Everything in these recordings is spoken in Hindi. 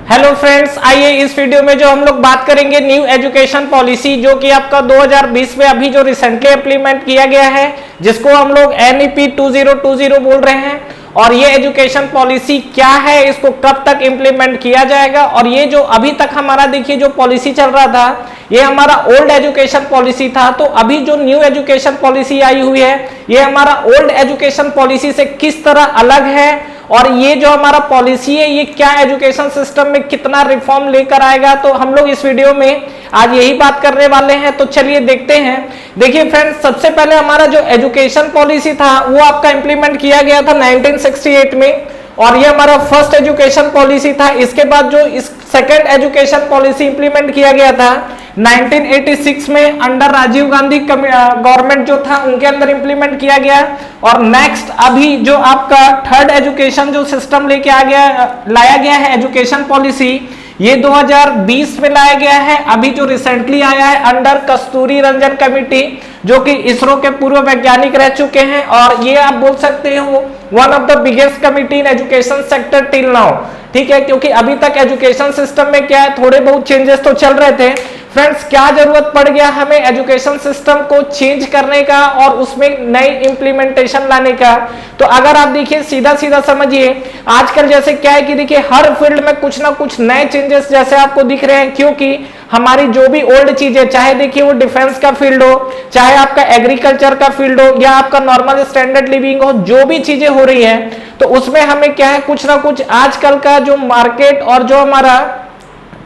हेलो फ्रेंड्स, आइए इस वीडियो में जो हम लोग बात करेंगे न्यू एजुकेशन पॉलिसी जो कि आपका 2020 में अभी जो रिसेंटली इम्प्लीमेंट किया गया है, जिसको हम लोग NEP 2020 बोल रहे हैं। और ये एजुकेशन पॉलिसी क्या है, इसको कब तक इम्प्लीमेंट किया जाएगा, और ये जो अभी तक हमारा देखिए जो पॉलिसी चल रहा था ये हमारा ओल्ड एजुकेशन पॉलिसी था। तो अभी जो न्यू एजुकेशन पॉलिसी आई हुई है ये हमारा ओल्ड एजुकेशन पॉलिसी से किस तरह अलग है, और ये जो हमारा पॉलिसी है ये क्या एजुकेशन सिस्टम में कितना रिफॉर्म लेकर आएगा, तो हम लोग इस वीडियो में आज यही बात करने वाले हैं। तो चलिए देखते हैं। देखिए फ्रेंड्स, सबसे पहले हमारा जो एजुकेशन पॉलिसी था वो आपका इंप्लीमेंट किया गया था 1968 में, और ये हमारा फर्स्ट एजुकेशन पॉलिसी था। इसके बाद जो इस सेकेंड एजुकेशन पॉलिसी इंप्लीमेंट किया गया था 1986 में अंडर राजीव गांधी गवर्नमेंट जो था उनके अंदर इंप्लीमेंट किया गया। और नेक्स्ट अभी जो आपका थर्ड एजुकेशन जो सिस्टम लेके लाया गया है एजुकेशन पॉलिसी, ये 2020 में लाया गया है। अभी जो रिसेंटली आया है अंडर कस्तूरी रंजन कमेटी, जो कि इसरो के पूर्व वैज्ञानिक रह चुके हैं, और ये आप बोल सकते हो one of the biggest committee in education sector till now. ठीक है, क्योंकि अभी तक एजुकेशन सिस्टम में क्या है, थोड़े बहुत चेंजेस तो चल रहे थे। फ्रेंड्स, क्या जरूरत पड़ गया हमें एजुकेशन सिस्टम को चेंज करने का और उसमें नई इंप्लीमेंटेशन लाने का? तो अगर आप देखिए सीधा सीधा समझिए, आजकल जैसे क्या है कि देखिए हर फील्ड में कुछ ना कुछ नए चेंजेस जैसे आपको दिख रहे हैं, क्योंकि हमारी जो भी ओल्ड चीजें, चाहे देखिए वो डिफेंस का फील्ड हो, चाहे आपका एग्रीकल्चर का फील्ड हो, या आपका नॉर्मल स्टैंडर्ड लिविंग हो, जो भी चीजें हो रही है तो उसमें हमें क्या है कुछ ना कुछ आजकल का जो मार्केट और जो हमारा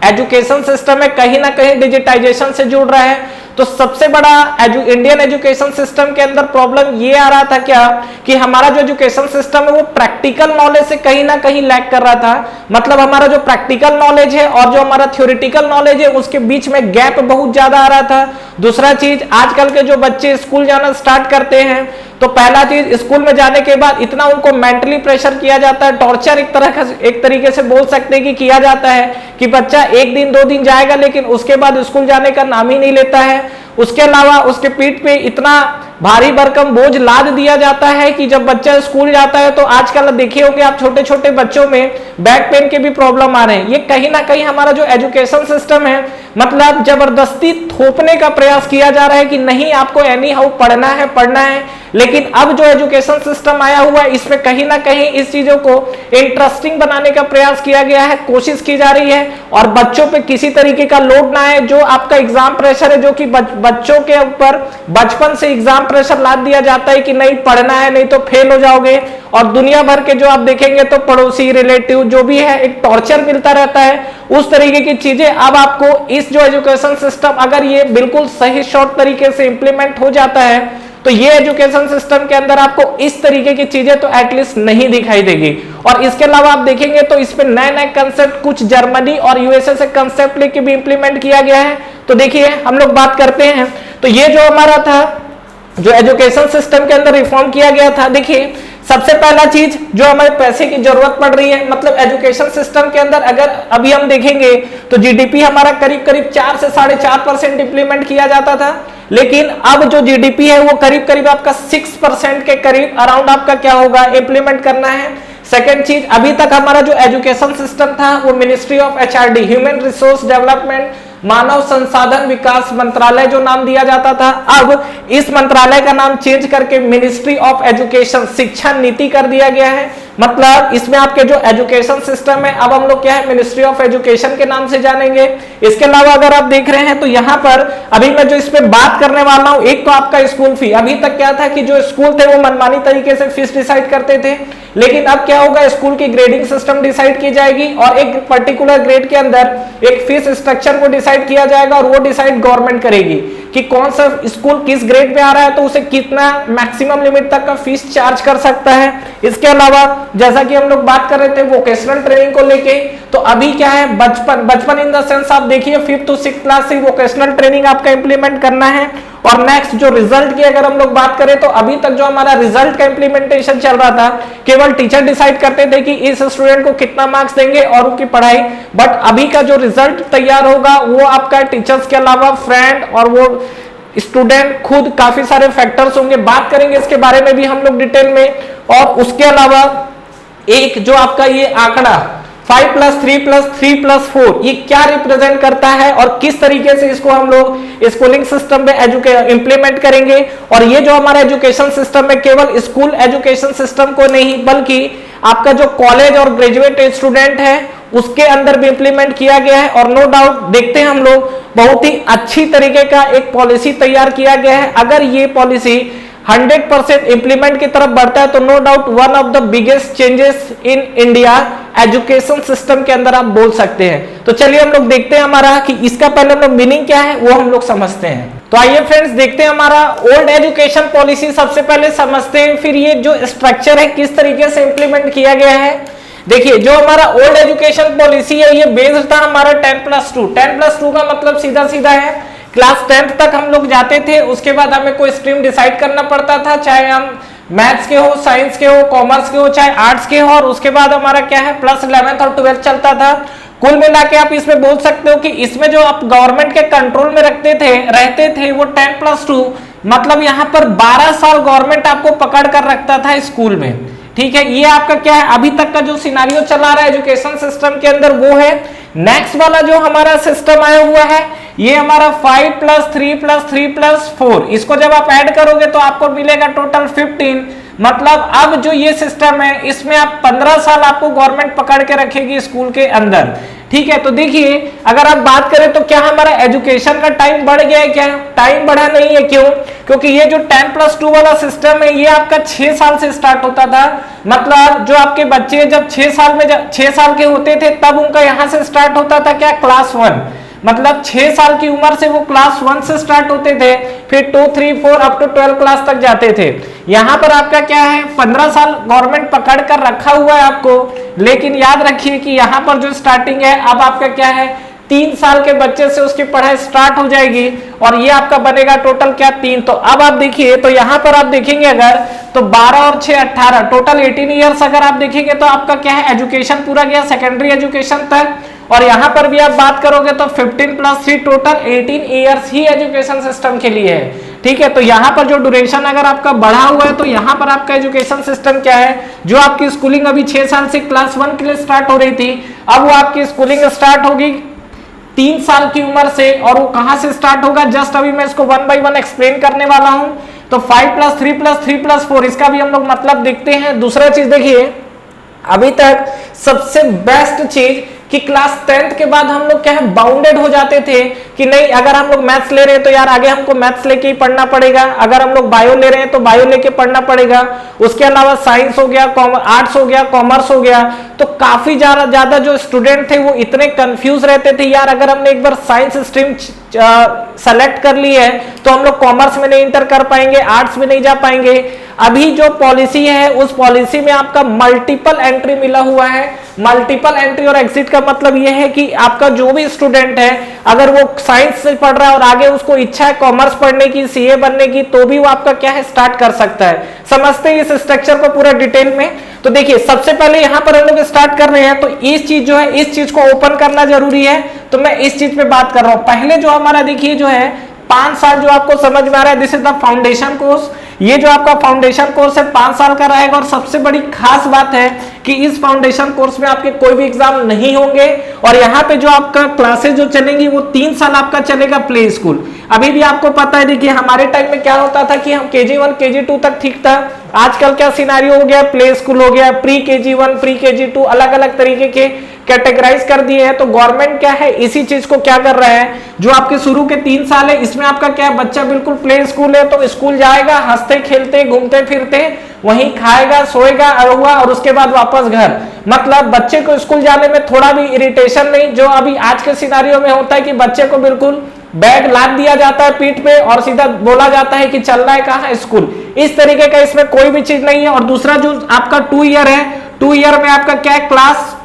एजुकेशन सिस्टम है कहीं ना कहीं डिजिटाइजेशन से जुड़ रहा है। तो सबसे बड़ा इंडियन एजुकेशन सिस्टम के अंदर प्रॉब्लम ये आ रहा था क्या कि हमारा जो एजुकेशन सिस्टम है वो प्रैक्टिकल नॉलेज से कहीं ना कहीं लैक कर रहा था। मतलब हमारा जो प्रैक्टिकल नॉलेज है और जो हमारा थ्योरेटिकल नॉलेज है उसके बीच में गैप बहुत ज्यादा आ रहा था। दूसरा चीज, आजकल के जो बच्चे स्कूल जाना स्टार्ट करते हैं तो पहला चीज, स्कूल में जाने के बाद इतना उनको मेंटली प्रेशर किया जाता है, टॉर्चर एक तरीके से बोल सकते हैं कि किया जाता है कि बच्चा एक दिन दो दिन जाएगा लेकिन उसके बाद स्कूल जाने का नाम ही नहीं लेता है। उसके अलावा उसके पीठ पे इतना भारी भरकम बोझ लाद दिया जाता है कि जब बच्चा स्कूल जाता है तो आजकल देखे होंगे आप छोटे छोटे बच्चों में बैक पेन के भी प्रॉब्लम आ रहे हैं। ये कहीं ना कहीं हमारा जो एजुकेशन सिस्टम है मतलब जबरदस्ती थोपने का प्रयास किया जा रहा है कि नहीं आपको एनी हाउ पढ़ना है। लेकिन अब जो एजुकेशन सिस्टम आया हुआ है इसमें कहीं ना कहीं इस चीजों को इंटरेस्टिंग बनाने का प्रयास किया गया है, कोशिश की जा रही है, और बच्चों पे किसी तरीके का लोड ना है। जो आपका एग्जाम प्रेशर है, जो कि बच्चों के ऊपर बचपन से एग्जाम प्रेशर लाद दिया जाता है कि नहीं पढ़ना है नहीं तो फेल हो जाओगे, और दुनिया भर के जो आप देखेंगे तो पड़ोसी रिलेटिव जो भी है एक टॉर्चर मिलता रहता है, उस तरीके की चीजें अब आपको इस जो एजुकेशन सिस्टम अगर ये बिल्कुल सही शॉर्ट तरीके से इंप्लीमेंट हो जाता है तो ये एजुकेशन सिस्टम के अंदर आपको इस तरीके की चीजें तो एटलीस्ट नहीं दिखाई देगी। और इसके अलावा आप देखेंगे तो इसमें नए नए कंसेप्ट कुछ जर्मनी और यूएसए से कंसेप्ट लेके भी इंप्लीमेंट किया गया है। तो देखिए हम लोग बात करते हैं, तो ये जो हमारा था जो एजुकेशन सिस्टम के अंदर रिफॉर्म किया गया था, देखिए सबसे पहला चीज जो हमें पैसे की जरूरत पड़ रही है, मतलब एजुकेशन सिस्टम के अंदर अगर अभी हम देखेंगे तो जीडीपी हमारा करीब करीब 4 से 4.5% इंप्लीमेंट किया जाता था, लेकिन अब जो जीडीपी है वो करीब करीब आपका 6% के करीब अराउंड आपका क्या होगा इंप्लीमेंट करना है। सेकेंड चीज, अभी तक हमारा जो एजुकेशन सिस्टम था वो ministry of HRD human resource development मानव संसाधन विकास मंत्रालय जो नाम दिया जाता था, अब इस मंत्रालय का नाम चेंज करके मिनिस्ट्री ऑफ एजुकेशन शिक्षा नीति कर दिया गया है। मतलब इसमें आपके जो एजुकेशन सिस्टम है अब हम लोग क्या है मिनिस्ट्री ऑफ एजुकेशन के नाम से जानेंगे। इसके अलावा अगर आप देख रहे हैं तो यहाँ पर अभी मैं जो इस पे बात करने वाला हूँ, एक तो आपका स्कूल फी। अभी तक क्या था कि जो स्कूल थे वो मनमानी तरीके से फीस डिसाइड करते थे, लेकिन अब क्या होगा स्कूल की ग्रेडिंग सिस्टम डिसाइड की जाएगी और एक पर्टिकुलर ग्रेड के अंदर एक फीस स्ट्रक्चर को डिसाइड किया जाएगा, और वो डिसाइड गवर्नमेंट करेगी कि कौन सा स्कूल किस ग्रेड में आ रहा है तो उसे कितना मैक्सिमम लिमिट तक का फीस चार्ज कर सकता है। इसके अलावा जैसा कि हम लोग बात कर रहे थे वोकेशनल ट्रेनिंग को लेके, तो अभी क्या है बचपन इन द सेंस आप देखिए 5th to 6th क्लास से वोकेशनल ट्रेनिंग आपका इंप्लीमेंट करना है। और नेक्स्ट जो रिजल्ट की अगर हम लोग बात करें तो अभी तक जो हमारा रिजल्ट का इंप्लीमेंटेशन चल रहा था केवल टीचर डिसाइड करते थे कि इस स्टूडेंट को कितना मार्क्स देंगे और उनकी पढ़ाई, बट अभी का जो रिजल्ट तैयार होगा वो आपका टीचर्स के अलावा फ्रेंड और वो स्टूडेंट खुद काफी सारे फैक्टर्स होंगे, बात करेंगे इसके बारे में भी हम लोग डिटेल में। और उसके अलावा एक जो आपका ये आंकड़ा 5 + 3 + 3 + 4 ये क्या रिप्रेजेंट करता है और किस तरीके से इसको हम लोग स्कूलिंग सिस्टम में इंप्लीमेंट करेंगे। और ये जो हमारा एजुकेशन सिस्टम है केवल स्कूल एजुकेशन सिस्टम को नहीं बल्कि आपका जो कॉलेज और ग्रेजुएट स्टूडेंट है उसके अंदर भी इंप्लीमेंट किया गया है। और नो डाउट देखते हैं हम लोग बहुत ही अच्छी तरीके का एक पॉलिसी तैयार किया गया है। अगर ये पॉलिसी 100% इंप्लीमेंट की तरफ बढ़ता है तो no doubt one of the biggest changes in India education system के अंदर आप बोल सकते हैं। तो चलिए हम लोग देखते हैं हमारा कि इसका पहले हम लोग मीनिंग क्या है वो हम लोग समझते हैं। तो आइए फ्रेंड्स देखते हैं हमारा ओल्ड एजुकेशन पॉलिसी सबसे पहले समझते हैं, फिर ये जो स्ट्रक्चर है किस तरीके से इंप्लीमेंट किया गया है। देखिए जो हमारा ओल्ड एजुकेशन पॉलिसी है ये बेस्ड था हमारा 10+2। 10+2 का मतलब सीधा सीधा है क्लास 10th तक हम लोग जाते थे, उसके बाद हमें कोई स्ट्रीम डिसाइड करना पड़ता था, चाहे हम मैथ्स के हो, साइंस के हो, कॉमर्स के हो, चाहे आर्ट्स के हो, और उसके बाद हमारा क्या है प्लस 11th और 12th चलता था। कुल मिला के आप इसमें बोल सकते हो कि इसमें जो आप गवर्नमेंट के कंट्रोल में रहते थे वो 10+2 मतलब यहाँ पर 12 साल गवर्नमेंट आपको पकड़ कर रखता था स्कूल में। ठीक है, ये आपका क्या है अभी तक का जो सिनारियो चला रहा है एजुकेशन सिस्टम के अंदर वो है। नेक्स्ट वाला जो हमारा सिस्टम आया हुआ है ये हमारा 5 + 3 + 3 + 4, इसको जब आप ऐड करोगे तो आपको मिलेगा टोटल 15। मतलब अब जो ये सिस्टम है इसमें आप 15 साल आपको गवर्नमेंट पकड़ के रखेगी स्कूल के अंदर। ठीक है, तो देखिए अगर आप बात करें तो क्या हमारा एजुकेशन का टाइम बढ़ गया है? क्या टाइम बढ़ा नहीं है? क्यों? क्योंकि ये जो 10+2 वाला सिस्टम है ये आपका 6 साल से स्टार्ट होता था। मतलब जो आपके बच्चे जब 6 साल के होते थे तब उनका यहां से स्टार्ट होता था क्या क्लास 1, मतलब 6 साल की उम्र से वो क्लास 1 से स्टार्ट होते थे, फिर 2, 3, 4 अप टू 12 क्लास तक जाते थे। यहां पर आपका क्या है 15 साल गवर्नमेंट पकड़ कर रखा हुआ है आपको, लेकिन याद रखिए कि यहां पर जो स्टार्टिंग है अब आपका क्या है 3 साल के बच्चे से उसकी पढ़ाई स्टार्ट हो जाएगी और ये आपका बनेगा टोटल क्या 3। तो अब आप देखिए तो यहां पर आप देखेंगे अगर तो 12 और 6 18 टोटल 18 ईयर्स अगर आप देखेंगे तो आपका क्या है एजुकेशन पूरा गया सेकेंडरी एजुकेशन तक। और यहां पर भी आप बात करोगे तो 15 + 3 total 18 years he education system के लिए है। ठीक है, तो यहां पर जो ड्यूरेशन अगर आपका बढ़ा हुआ है तो यहां पर आपका एजुकेशन सिस्टम क्या है जो आपकी स्कूलिंग अभी 6 साल से क्लास 1 के लिए स्टार्ट हो रही थी अब वो आपकी स्कूलिंग स्टार्ट होगी 3 साल की उम्र से। और वो कहां से स्टार्ट होगा जस्ट अभी मैं इसको 1 by 1 एक्सप्लेन करने वाला हूं। तो 5 + 3 + 3 + 4 इसका भी हम लोग मतलब देखते हैं। दूसरा चीज देखिए अभी तक सबसे बेस्ट चीज कि क्लास 10th के बाद हम लोग क्या है बाउंडेड हो जाते थे कि नहीं अगर हम लोग मैथ्स ले रहे हैं तो यार आगे हमको मैथ्स लेके ही पढ़ना पड़ेगा, अगर हम लोग बायो ले रहे हैं तो बायो लेके पढ़ना पड़ेगा, उसके अलावा साइंस हो गया, आर्ट्स हो गया, कॉमर्स हो गया। तो काफी ज्यादा जो स्टूडेंट थे वो इतने कंफ्यूज रहते थे यार अगर हमने एक बार साइंस स्ट्रीम सेलेक्ट कर ली है तो हम लोग कॉमर्स में नहीं इंटर कर पाएंगे, आर्ट्स में नहीं जा पाएंगे। अभी जो पॉलिसी है उस पॉलिसी में आपका मल्टीपल एंट्री मिला हुआ है। मल्टीपल एंट्री और एग्जिट का मतलब यह है कि आपका जो भी स्टूडेंट है अगर वो साइंस से पढ़ रहा है और आगे उसको इच्छा है कॉमर्स पढ़ने की, सीए बनने की, तो भी वो आपका क्या है स्टार्ट कर सकता है। समझते हैं इस स्ट्रक्चर को पूरा डिटेल में। तो देखिए सबसे पहले यहां पर हम लोग स्टार्ट कर रहे हैं तो इस चीज जो है इस चीज को ओपन करना जरूरी है, तो मैं इस चीज पे बात कर रहा हूं। पहले जो हमारा देखिए जो है 5 साल जो आपको समझ में आ रहा है this is the foundation course. ये जो आपका फाउंडेशन कोर्स है 5 साल का रहेगा और सबसे बड़ी खास बात है कि इस फाउंडेशन कोर्स में आपके कोई भी एग्जाम नहीं होंगे और यहाँ पे जो आपका क्लासेस जो चलेंगी वो 3 साल आपका चलेगा प्ले स्कूल। अभी भी आपको पता है देखिए हमारे टाइम में क्या होता था कि हम KG1 KG2 तक ठीक था, आजकल क्या सिनारियो हो गया प्ले स्कूल हो गया, प्री KG1 प्री KG2 अलग अलग तरीके के कैटेगराइज कर दिए हैं। तो गवर्नमेंट क्या है इसी चीज को क्या कर रहा है जो आपके शुरू के 3 साल है इसमें आपका क्या है बच्चा बिल्कुल प्ले स्कूल है तो स्कूल जाएगा हंसते खेलते घूमते फिरते वहीं खाएगा सोएगा अरुआ और उसके बाद वापस घर। मतलब बच्चे को स्कूल जाने में थोड़ा भी इरिटेशन नहीं, जो अभी आज के सिनारियो में होता है कि बच्चे को बिल्कुल बैग लाद दिया जाता है पीठ पे और सीधा बोला जाता है कि चलना है कहाँ स्कूल। इस तरीके का इसमें कोई भी चीज नहीं है। और दूसरा जो आपका 2 ईयर है 2 ईयर में आपका क्या है क्लास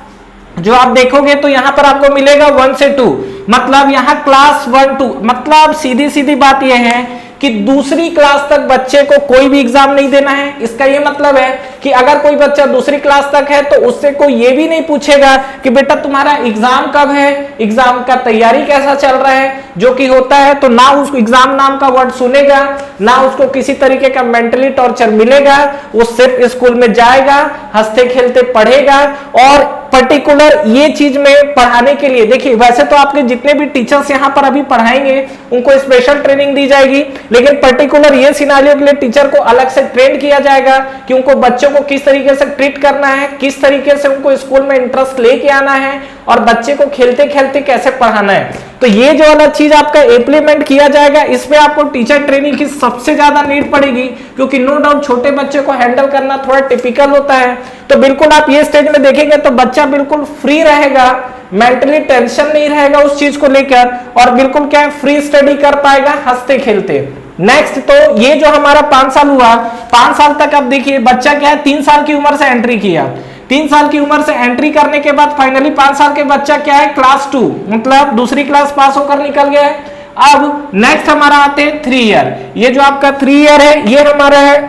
जो आप देखोगे तो यहां पर आपको मिलेगा 1 से 2, मतलब यहां क्लास 1 2 मतलब सीधी सीधी बात यह है कि दूसरी क्लास तक बच्चे को कोई भी एग्जाम नहीं देना है। इसका ये मतलब है कि अगर कोई बच्चा दूसरी क्लास तक है तो उससे कोई ये भी नहीं पूछेगा कि बेटा तुम्हारा एग्जाम कब है, एग्जाम का तैयारी कैसा चल रहा है, जो कि होता है। तो ना उसको एग्जाम नाम का वर्ड सुनेगा, ना उसको किसी तरीके का मेंटली टॉर्चर मिलेगा, वो सिर्फ स्कूल में जाएगा हंसते खेलते पढ़ेगा और पर्टिकुलर ये चीज में पढ़ाने के लिए देखिए, वैसे तो आपके जितने भी टीचर्स यहाँ पर अभी पढ़ाएंगे उनको स्पेशल ट्रेनिंग दी जाएगी, लेकिन पर्टिकुलर ये सिनारियो के लिए टीचर को अलग से ट्रेन किया जाएगा कि उनको बच्चों को किस तरीके से ट्रीट करना है, किस तरीके से उनको स्कूल में इंटरेस्ट लेके आना है और बच्चे को खेलते खेलते कैसे पढ़ाना है। तो ये जो वाला चीज आपका इंप्लीमेंट किया जाएगा, इसमें आपको टीचर ट्रेनिंग की सबसे ज्यादा नीड पड़ेगी, क्योंकि नो डाउट छोटे बच्चे को हैंडल करना थोड़ा टिपिकल होता है। तो बिल्कुल आप ये स्टेज में देखेंगे तो बच्चा बिल्कुल फ्री रहेगा, मेंटली टेंशन नहीं रहेगा उस चीज को लेकर, और बिल्कुल क्या फ्री स्टडी कर पाएगा हंसते खेलते। नेक्स्ट, तो ये जो हमारा 5 साल हुआ, 5 साल तक आप देखिए बच्चा क्या है 3 साल की उम्र से एंट्री किया, 3 साल की उम्र से एंट्री करने के बाद फाइनली 5 साल के बच्चा क्या है क्लास 2 मतलब दूसरी क्लास पास होकर निकल गया है। अब नेक्स्ट हमारा आते हैं 3 ईयर। ये जो आपका 3 ईयर है ये हमारा है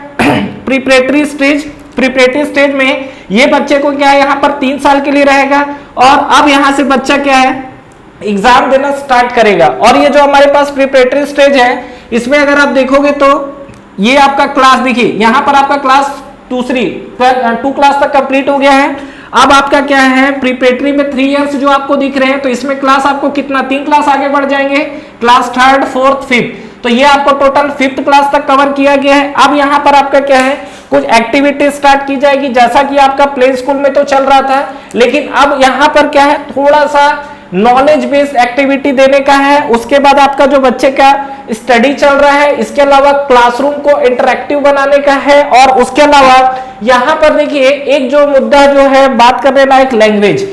प्रिपरेटरी स्टेज। प्रिपरेटरी स्टेज में ये बच्चे को क्या है यहाँ पर 3 साल के लिए रहेगा, और अब यहाँ से बच्चा क्या है एग्जाम देना स्टार्ट करेगा। और ये जो हमारे पास प्रिपरेटरी स्टेज है इसमें अगर आप देखोगे तो ये आपका क्लास देखिए यहाँ पर आपका क्लास 2 क्लास तक कंप्लीट हो गया है। अब आपका क्या है प्रिपरेटरी में 3 इयर्स जो आपको दिख रहे हैं, तो इसमें क्लास आपको कितना 3 क्लास आगे बढ़ जाएंगे, क्लास 3rd 4th 5th, तो ये आपको टोटल 5th क्लास तक कवर किया गया है। अब यहाँ पर आपका क्या है कुछ एक्टिविटी स्टार्ट की जाएगी, जैसा कि आपका प्ले स्कूल में तो चल रहा था, लेकिन अब यहाँ पर क्या है थोड़ा सा नॉलेज बेस्ड एक्टिविटी देने का है। उसके बाद आपका जो बच्चे का स्टडी चल रहा है, इसके अलावा क्लासरूम को इंटरैक्टिव बनाने का है, और उसके अलावा यहाँ पर देखिए एक जो मुद्दा जो है बात करने लायक लैंग्वेज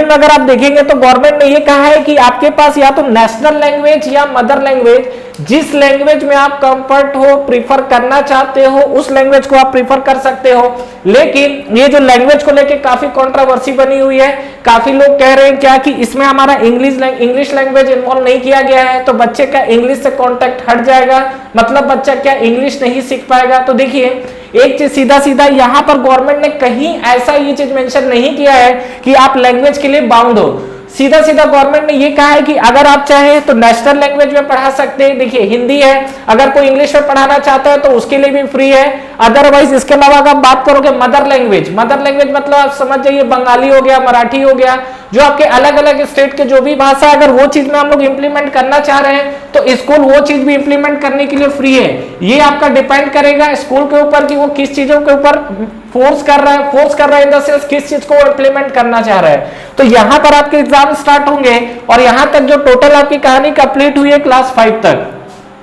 में अगर आप देखेंगे तो गवर्नमेंट ने ये कहा है कि आपके पास या तो नेशनल लैंग्वेज या मदर लैंग्वेज, जिस लैंग्वेज में आप कंफर्ट हो प्रीफर करना चाहते हो उस लैंग्वेज को आप प्रीफर कर सकते हो। लेकिन ये जो लैंग्वेज को लेके काफी कंट्रोवर्सी बनी हुई है, काफी लोग कह रहे हैं क्या कि इसमें हमारा इंग्लिश लैंग्वेज इन्वॉल्व नहीं किया गया है तो बच्चे का इंग्लिश से कॉन्टेक्ट हट जाएगा, मतलब बच्चा क्या इंग्लिश नहीं सीख पाएगा। तो देखिए एक चीज सीधा यहाँ पर गवर्नमेंट ने कहीं ऐसा ये चीज मेंशन नहीं किया है कि आप लैंग्वेज के लिए बाउंड हो। सीधा गवर्नमेंट ने ये कहा है कि अगर आप चाहे तो नेशनल लैंग्वेज में पढ़ा सकते हैं। देखिए हिंदी है, अगर कोई इंग्लिश में पढ़ाना चाहता है तो उसके लिए भी फ्री है। अदरवाइज इसके अलावा अगर बात करोगे मदर लैंग्वेज मतलब आप समझ जाइए बंगाली हो गया, मराठी हो गया, जो आपके अलग अलग स्टेट के जो भी भाषा, अगर वो चीज में हम लोग इंप्लीमेंट करना चाह रहे हैं तो स्कूल वो चीज भी इंप्लीमेंट करने के लिए फ्री है। ये आपका डिपेंड करेगा स्कूल के ऊपर कि वो किस चीजों के ऊपर फोर्स कर रहा है इन द सेंस किस चीज को इंप्लीमेंट करना चाह रहा है। तो यहाँ पर आपके एग्जाम स्टार्ट होंगे और यहाँ तक जो टोटल आपकी कहानी कंप्लीट हुई है क्लास 5 तक।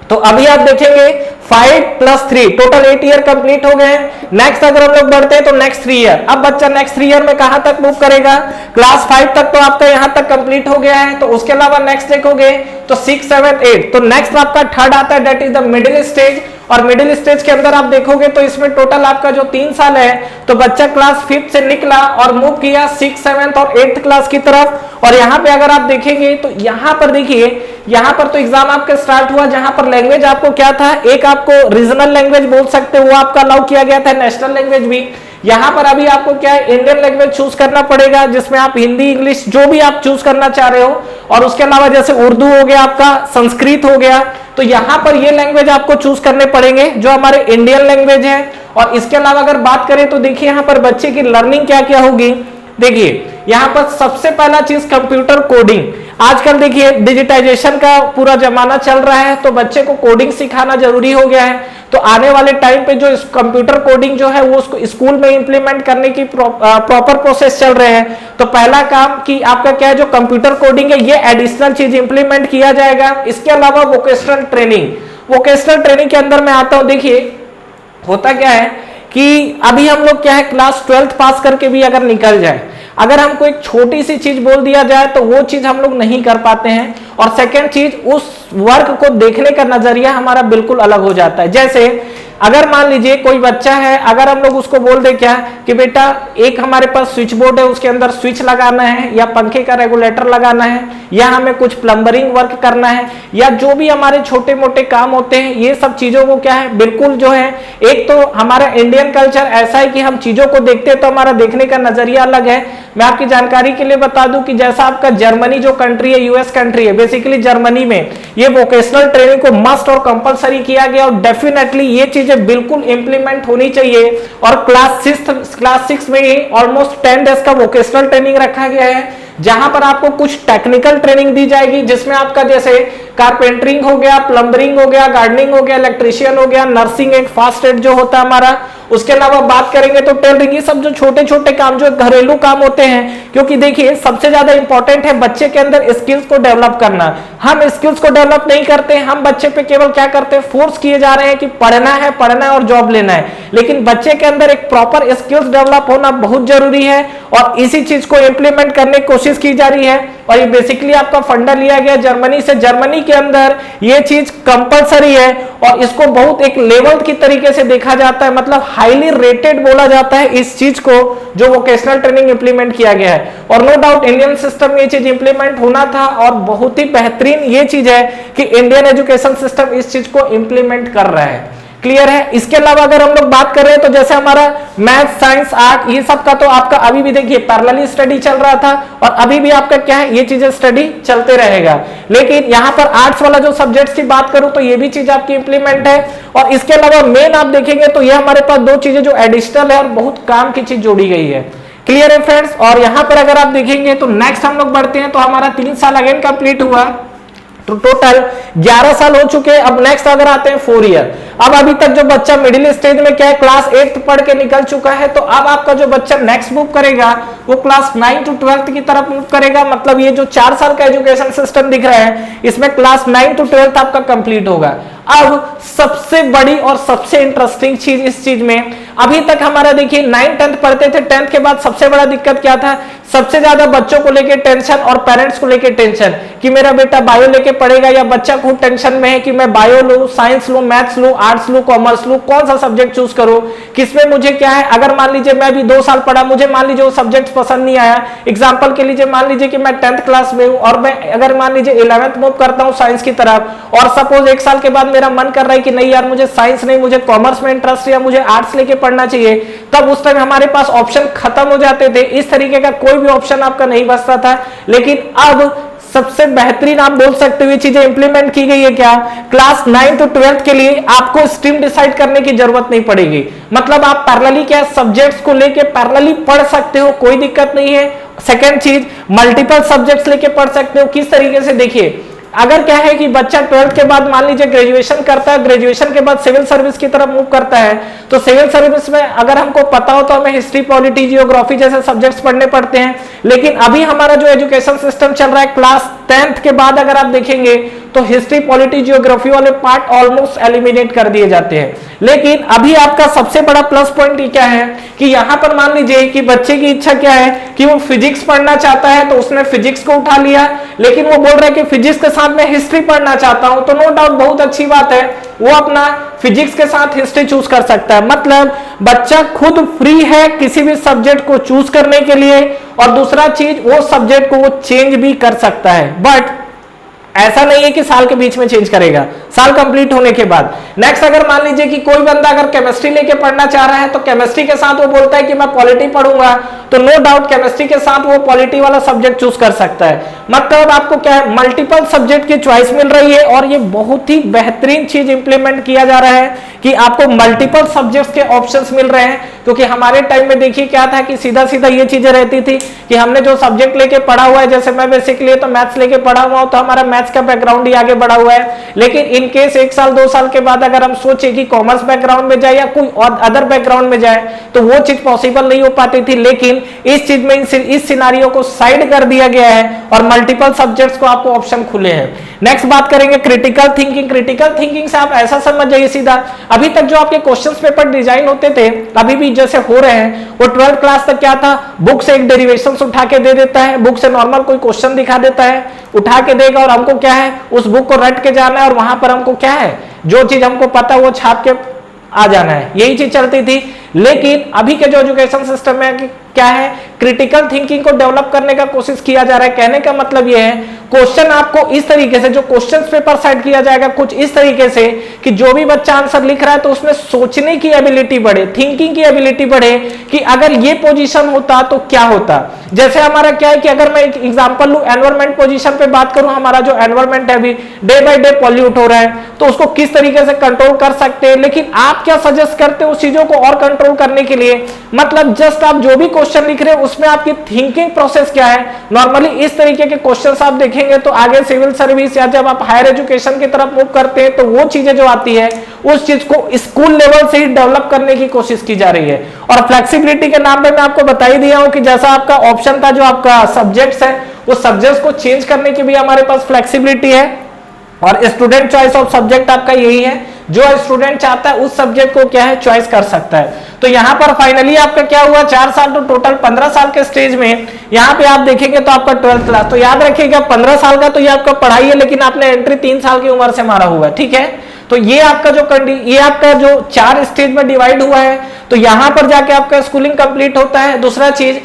तो अभी आप देखेंगे 5 + 3 टोटल 8 ईयर कंप्लीट हो गए। नेक्स्ट अगर हम लोग बढ़ते हैं तो नेक्स्ट 3 ईयर। अब बच्चा नेक्स्ट 3 ईयर में कहां तक मूव करेगा, क्लास 5 तक तो आपका यहां तक कंप्लीट हो गया है। तो उसके अलावा नेक्स्ट देखोगे तो 6, 7, 8, तो नेक्स्ट आपका 3rd आता है, that is the middle stage. और मिडिल स्टेज के अंदर आप देखोगे तो इसमें टोटल आपका जो 3 साल है, तो बच्चा क्लास 5th से निकला और मूव किया 6, 7th और 8th क्लास की तरफ। और यहाँ पे अगर आप देखेंगे तो यहाँ पर देखिए, यहाँ पर तो एग्जाम आपके स्टार्ट हुआ, जहां पर लैंग्वेज आपको क्या था, एक आपको रीजनल लैंग्वेज बोल सकते हो वो आपका अलाउ किया गया था, नेशनल लैंग्वेज भी। यहाँ पर अभी आपको क्या है इंडियन लैंग्वेज चूज करना पड़ेगा, जिसमें आप हिंदी इंग्लिश जो भी आप चूज करना चाह रहे हो। और उसके अलावा जैसे उर्दू हो गया, आपका संस्कृत हो गया, तो यहाँ पर ये लैंग्वेज आपको चूज करने पड़ेंगे जो हमारे इंडियन लैंग्वेज है। और इसके अलावा अगर बात करें तो देखिए यहाँ पर बच्चे की लर्निंग क्या क्या होगी। देखिए यहाँ पर सबसे पहला चीज कंप्यूटर कोडिंग। आजकल देखिए डिजिटाइजेशन का पूरा जमाना चल रहा है, तो बच्चे को कोडिंग सिखाना जरूरी हो गया है। तो आने वाले टाइम पे जो कंप्यूटर कोडिंग जो है वो उसको स्कूल में इंप्लीमेंट करने की प्रॉपर प्रोसेस चल रहे हैं। तो पहला काम कि आपका क्या है जो कंप्यूटर कोडिंग है ये एडिशनल चीज इंप्लीमेंट किया जाएगा। इसके अलावा वोकेशनल ट्रेनिंग के अंदर मैं आता हूं। देखिए होता क्या है कि अभी हम लोग क्या है क्लास 12th पास करके भी अगर निकल जाए, अगर हमको एक छोटी सी चीज बोल दिया जाए तो वो चीज हम लोग नहीं कर पाते हैं। और सेकंड चीज उस वर्क को देखने का नजरिया हमारा बिल्कुल अलग हो जाता है। जैसे अगर मान लीजिए कोई बच्चा है, अगर हम लोग उसको बोल दे क्या कि बेटा एक हमारे पास स्विच बोर्ड है, उसके अंदर स्विच लगाना है या पंखे का रेगुलेटर लगाना है या हमें कुछ प्लम्बरिंग वर्क करना है या जो भी हमारे छोटे मोटे काम होते हैं, ये सब चीजों को क्या है बिल्कुल जो है, एक तो हमारा इंडियन कल्चर ऐसा है कि हम चीजों को देखते हैं तो हमारा देखने का नजरिया अलग है। मैं आपकी जानकारी के लिए बता दूं कि जैसा आपका जर्मनी जो कंट्री है, यूएस कंट्री है, बेसिकली जर्मनी में ये वोकेशनल ट्रेनिंग को मस्ट और कंपलसरी किया गया और डेफिनेटली ये चीज चीजें बिल्कुल इंप्लीमेंट होनी चाहिए। और क्लास 6 में ही ऑलमोस्ट 10 डेज का वोकेशनल ट्रेनिंग रखा गया है, जहां पर आपको कुछ टेक्निकल ट्रेनिंग दी जाएगी, जिसमें आपका जैसे कारपेंटरिंग हो गया, प्लम्बरिंग हो गया, गार्डनिंग हो गया, इलेक्ट्रीशियन हो गया, नर्सिंग एक फास्ट एड जो होता है हमारा, उसके अलावा बात करेंगे तो टेलरिंग, ये सब जो छोटे छोटे काम जो घरेलू काम होते हैं। क्योंकि देखिए सबसे ज्यादा इंपॉर्टेंट है बच्चे के अंदर स्किल्स को डेवलप करना। हम स्किल्स को डेवलप नहीं करते, हम बच्चे पे केवल क्या करते हैं, फोर्स किए जा रहे हैं कि पढ़ना है और जॉब लेना है। लेकिन बच्चे के अंदर एक प्रॉपर स्किल्स डेवलप होना बहुत जरूरी है और इसी चीज को इंप्लीमेंट करने की कोशिश की जा रही है। और ये बेसिकली आपका फंडा लिया गया जर्मनी से। जर्मनी के अंदर ये चीज कंपलसरी है और इसको बहुत एक लेवल की तरीके से देखा जाता है, मतलब हाईली रेटेड बोला जाता है इस चीज को, जो वोकेशनल ट्रेनिंग इंप्लीमेंट किया गया है। और नो डाउट इंडियन सिस्टम में ये चीज इंप्लीमेंट होना था और बहुत ही बेहतरीन ये चीज है कि इंडियन एजुकेशन सिस्टम इस चीज को इंप्लीमेंट कर रहा है। क्लियर है। इसके अलावा अगर हम लोग बात कर रहे हैं तो जैसे हमारा मैथ, साइंस, आर्ट, ये सब का तो आपका अभी भी देखिए पैरेलली स्टडी चल रहा था और अभी भी आपका क्या है, ये चीजें स्टडी चलते रहेगा। लेकिन यहां पर आर्ट्स वाला जो सब्जेक्ट्स की बात करूं तो ये भी चीज आपकी इंप्लीमेंट है। और इसके अलावा मेन आप देखेंगे तो ये हमारे पास दो चीजें जो एडिशनल है और बहुत काम की चीज जोड़ी गई है। क्लियर है फ्रेंड्स। और यहां पर अगर आप देखेंगे तो नेक्स्ट हम लोग बढ़ते हैं तो हमारा 3 साल अगेन कंप्लीट हुआ, तो टोटल 11 साल हो चुके हैं। अब नेक्स्ट अगर आते हैं 4 ईयर। अब अभी तक जो बच्चा मिडिल स्टेज में क्या है, क्लास 8 पढ़ के निकल चुका है, तो अब आपका जो बच्चा नेक्स्ट मूव करेगा वो क्लास 9 to 12 की तरफ मूव करेगा। मतलब ये जो 4 साल का एजुकेशन सिस्टम दिख रहा है इसमें क्लास 9 to 12 आपका कंप्लीट होगा। अब सबसे बड़ी और सबसे इंटरेस्टिंग चीज इस चीज में, अभी तक हमारा देखिए 9 10 पढ़ते थे, 10th के बाद सबसे बड़ा दिक्कत क्या था, सबसे ज्यादा बच्चों को लेके टेंशन और पेरेंट्स को लेके टेंशन कि मेरा बेटा बायो लेके पढ़ेगा, या बच्चा खुद टेंशन में है कि मैं बायो लूं, साइंस लूं, मैथ्स लूं, आर्ट्स लूं, कॉमर्स लूं, कौन सा सब्जेक्ट चूज करूं, किसमें मुझे क्या है। अगर मान लीजिए मैं भी 2 साल पढ़ा, मुझे मान लीजिए वो सब्जेक्ट पसंद नहीं आया, एग्जाम्पल के लिए मान लीजिए कि मैं 10th क्लास में हूं और मैं अगर मान लीजिए 11th मूव करता हूं साइंस की तरफ, और सपोज 1 साल के बाद मेरा मन कर रहा है कि नहीं यार मुझे साइंस नहीं, मुझे कॉमर्स में इंटरेस्ट है या मुझे आर्ट्स लेके पढ़ना चाहिए, तब उस टाइम हमारे पास ऑप्शन खत्म हो जाते थे। इस तरीके का कोई भी ऑप्शन आपका नहीं बचता था। लेकिन अब सबसे बेहतरीन आप बोल सकते हो ये चीजें इंप्लीमेंट की गई है क्या, क्लास 9 to 12 के लिए आपको स्ट्रीम डिसाइड करने की जरूरत नहीं पड़ेगी। मतलब आप पैरेलली क्या सब्जेक्ट्स को लेके पैरेलली पढ़ सकते हो, कोई दिक्कत नहीं है। सेकंड चीज, मल्टीपल सब्जेक्ट्स लेके पढ़ सकते हो। किस तरीके से, देखिए अगर क्या है कि बच्चा 12th के बाद मान लीजिए ग्रेजुएशन करता है, ग्रेजुएशन के बाद सिविल सर्विस की तरफ मूव करता है, तो सिविल सर्विस में अगर हमको पता हो तो हमें हिस्ट्री, पॉलिटी, जियोग्राफी जैसे सब्जेक्ट्स पढ़ने पड़ते हैं। लेकिन अभी हमारा जो एजुकेशन सिस्टम चल रहा है, क्लास 10th के बाद अगर आप देखेंगे तो हिस्ट्री, पॉलिटी, जियोग्राफी वाले पार्ट ऑलमोस्ट एलिमिनेट कर दिए जाते हैं। लेकिन अभी आपका सबसे बड़ा प्लस पॉइंट क्या है कि यहां पर मान लीजिए कि बच्चे की इच्छा क्या है कि वो फिजिक्स पढ़ना चाहता है, तो उसने फिजिक्स को उठा लिया, लेकिन वो बोल रहा है कि फिजिक्स के साथ मैं हिस्ट्री पढ़ना चाहता हूं, तो नो डाउट बहुत अच्छी बात है, वो अपना फिजिक्स के साथ हिस्ट्री चूज कर सकता है। मतलब बच्चा खुद फ्री है किसी भी सब्जेक्ट को चूज करने के लिए, और दूसरा चीज वो सब्जेक्ट को वो चेंज भी कर सकता है। बट ऐसा नहीं है कि साल के बीच में चेंज करेगा, साल कंप्लीट होने के बाद। नेक्स्ट अगर मान लीजिए कि कोई बंदा अगर केमिस्ट्री लेके पढ़ना चाह रहा है, तो केमिस्ट्री के साथ वो बोलता है कि मैं पॉलिटी पढ़ूंगा, तो नो डाउट केमिस्ट्री के साथ वो पॉलिटी वाला सब्जेक्ट चूज कर सकता है। मतलब आपको क्या है, मल्टीपल सब्जेक्ट की चॉइस मिल रही है। और ये बहुत ही बेहतरीन चीज इंप्लीमेंट किया जा रहा है कि आपको मल्टीपल सब्जेक्ट्स के ऑप्शंस मिल रहे हैं। क्योंकि हमारे टाइम में देखिए क्या था कि सीधा सीधा ये चीजें रहती थी कि हमने जो सब्जेक्ट लेके पढ़ा हुआ है, जैसे मैं बेसिकली तो मैथ्स लेके पढ़ा हुआ हूं, तो हमारा मैथ्स का बैकग्राउंड ही आगे बढ़ा हुआ है। लेकिन इन केस 1 साल 2 साल के बाद अगर हम सोचे कि कॉमर्स बैकग्राउंड में जाए या कोई और अदर बैकग्राउंड में जाए, तो वो चीज पॉसिबल नहीं हो पाती थी। लेकिन इस चीज में इस सिनारियो को साइड कर दिया गया है और मल्टीपल सब्जेक्ट्स को आपको ऑप्शन खुले हैं। नेक्स्ट बात करेंगे क्रिटिकल थिंकिंग। क्रिटिकल थिंकिंग से आप ऐसा समझ जाइए सीधा, अभी तक जो आपके क्वेश्चंस पेपर डिजाइन होते थे, अभी भी जैसे हो रहे हैं, वो 12th क्लास तक क्या था, बुक से एक डेरिवेशंस उठा के दे देता है, बुक से नॉर्मल कोई क्वेश्चन दिखा देता है, उठा के देगा और हमको क्या है उस बुक को रट के जाना है, और वहां पर हमको क्या है जो चीज हमको पता वो छाप के आ जाना है, यही चीज चलती थी। लेकिन अभी के जो एजुकेशन सिस्टम में क्या है, क्रिटिकल थिंकिंग को डेवलप करने का कोशिश किया जा रहा है। कहने का मतलब यह है क्वेश्चन आपको इस तरीके से, जो क्वेश्चन पेपर सेट किया जाएगा कुछ इस तरीके से कि जो भी बच्चा आंसर लिख रहा है तो उसमें सोचने की एबिलिटी बढ़े, थिंकिंग की एबिलिटी बढ़े कि अगर ये पोजीशन होता तो क्या होता। जैसे हमारा क्या है कि अगर मैं एक एग्जांपल लूं, एनवायरमेंट पोजीशन पे बात करूं, हमारा जो एनवायरमेंट है अभी डे बाय डे पॉल्यूट हो रहा है, तो उसको किस तरीके से कंट्रोल कर सकते हैं। लेकिन आप क्या सजेस्ट करते हो उस चीजों को और कंट्रोल करने के लिए, मतलब जस्ट आप जो भी क्वेश्चन लिख रहे हो उसमें आपकी थिंकिंग प्रोसेस क्या है। नॉर्मली इस तरीके के क्वेश्चंस आप देखेंगे तो आगे सिविल सर्विस या जब आप हायर एजुकेशन की तरफ मूव करते हैं तो वो चीजें जो आती है उस चीज को स्कूल लेवल से ही डेवलप करने की कोशिश की जा रही है। और फ्लेक्सिबिलिटी के नाम पे मैं आपको बता ही दिया हूं कि जैसा आपका ऑप्शन था, जो आपका सब्जेक्ट्स है वो सब्जेक्ट्स को चेंज करने की भी हमारे पास फ्लेक्सिबिलिटी है। और स्टूडेंट चॉइस ऑफ सब्जेक्ट आपका यही है, जो स्टूडेंट चाहता है उस सब्जेक्ट को क्या है चॉइस कर सकता है। तो यहां पर फाइनली आपका क्या हुआ, 4 साल तो टोटल 15 साल के स्टेज में यहां पे आप देखेंगे तो आपका 12th क्लास, तो याद रखिएगा 15 साल का तो ये आपका पढ़ाई है, लेकिन आपने एंट्री 3 साल की उम्र से मारा हुआ है, ठीक है। तो ये आपका जो 4 स्टेज में डिवाइड हुआ है, तो यहां पर जाके आपका स्कूलिंग कंप्लीट होता है। दूसरा चीज,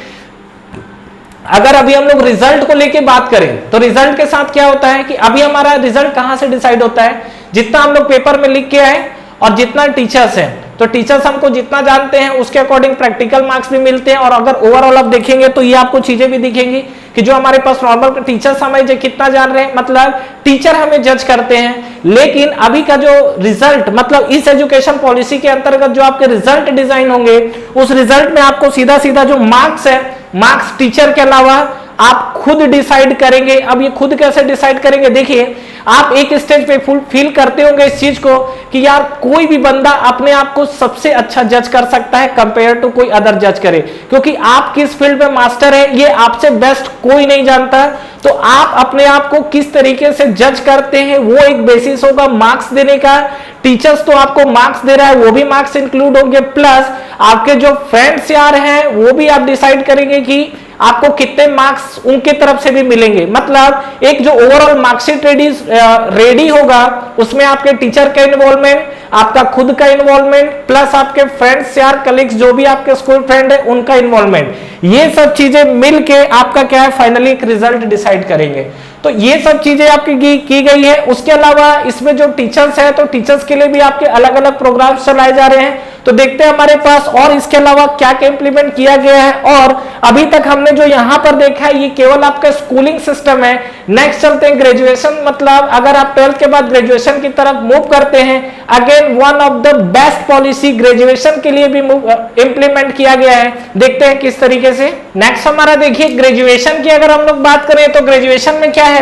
अगर अभी हम लोग रिजल्ट को लेके बात करें तो रिजल्ट के साथ क्या होता है कि अभी हमारा रिजल्ट कहां से डिसाइड होता है, जितना हम लोग पेपर में लिख के आए और जितना टीचर्स हैं, तो टीचर्स हमको जितना जानते हैं उसके अकॉर्डिंग प्रैक्टिकल मार्क्स भी मिलते हैं। और अगर ओवरऑल आप देखेंगे तो ये आपको चीजें भी दिखेंगी कि जो हमारे पास नॉर्मल टीचर्स हमें जो कितना जान रहे हैं, मतलब टीचर हमें जज करते हैं। लेकिन अभी का जो रिजल्ट, मतलब इस एजुकेशन पॉलिसी के अंतर्गत जो आपके रिजल्ट डिजाइन होंगे, उस रिजल्ट में आपको सीधा सीधा जो मार्क्स है, मार्क्स टीचर के अलावा आप खुद डिसाइड करेंगे। अब ये खुद कैसे डिसाइड करेंगे, देखिए आप एक स्टेज पे फील करते होंगे इस चीज को कि यार कोई भी बंदा अपने आप को सबसे अच्छा जज कर सकता है कंपेयर टू कोई अदर जज करे, क्योंकि आप किस फील्ड में मास्टर है ये आपसे बेस्ट कोई नहीं जानता। तो आप अपने आप को किस तरीके से जज करते हैं वो एक बेसिस होगा मार्क्स देने का। टीचर्स तो आपको मार्क्स दे रहा है, वो भी मार्क्स इंक्लूड होंगे, प्लस आपके जो फ्रेंड्स यार हैं वो भी आप डिसाइड करेंगे कि आपको कितने मार्क्स उनके तरफ से भी मिलेंगे। मतलब एक जो ओवरऑल मार्कशीट रेडी होगा उसमें आपके टीचर का इन्वॉल्वमेंट, आपका खुद का इन्वॉल्वमेंट, प्लस आपके फ्रेंड्स यार कलीग्स जो भी आपके स्कूल फ्रेंड है उनका इन्वॉल्वमेंट, ये सब चीजें मिलके आपका क्या है फाइनली एक रिजल्ट डिसाइड करेंगे। तो ये सब चीजें आपकी की गई है। उसके अलावा इसमें जो टीचर्स है तो टीचर्स के लिए भी आपके अलग अलग प्रोग्राम चलाए जा रहे हैं। तो देखते हैं हमारे पास और इसके अलावा क्या क्या इंप्लीमेंट किया गया है। और अभी तक हमने जो यहां पर देखा है ये केवल आपका स्कूलिंग सिस्टम है। नेक्स्ट चलते हैं ग्रेजुएशन, मतलब अगर आप 12th के बाद ग्रेजुएशन की तरफ मूव करते हैं, again one of the best policy graduation के लिए भी इंप्लीमेंट किया गया है। देखते हैं किस तरीके से। नेक्स्ट हमारा देखिए ग्रेजुएशन की अगर हम लोग बात करें तो ग्रेजुएशन में क्या है